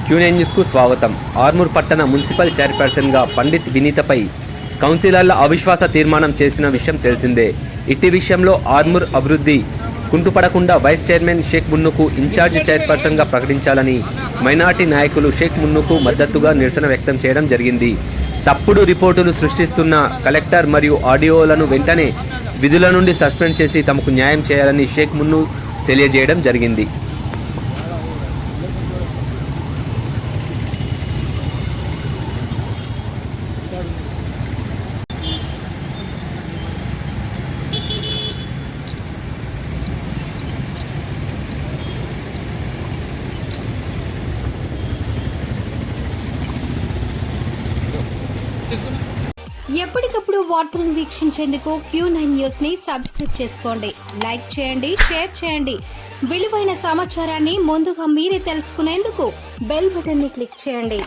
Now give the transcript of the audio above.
Q9 న్యూస్కు స్వాగతం. ఆర్మూర్ పట్టణ మున్సిపల్ చైర్పర్సన్గా పండిత్ వినీతపై కౌన్సిలర్ల అవిశ్వాస తీర్మానం చేసిన విషయం తెలిసిందే. ఇట్టి విషయంలో ఆర్మూర్ అభివృద్ధి కుంటుపడకుండా వైస్ చైర్మన్ షేక్ మున్నుకు ఇన్ఛార్జ్ చైర్పర్సన్గా ప్రకటించాలని మైనార్టీ నాయకులు షేక్ మున్నుకు మద్దతుగా నిరసన వ్యక్తం చేయడం జరిగింది. తప్పుడు రిపోర్టులు సృష్టిస్తున్న కలెక్టర్ మరియు ఆర్డీఓలను వెంటనే విధుల నుండి సస్పెండ్ చేసి తమకు న్యాయం చేయాలని షేక్ మున్ను తెలియజేయడం జరిగింది. ఎప్పటికప్పుడు వార్తలను వీక్షించేందుకు Q9 న్యూస్ ని సబ్స్క్రైబ్ చేసుకోండి, లైక్ చేయండి, షేర్ చేయండి. విలువైన సమాచారాన్ని ముందుగా మీరే తెలుసుకునేందుకు బెల్ బటన్ ని క్లిక్ చేయండి.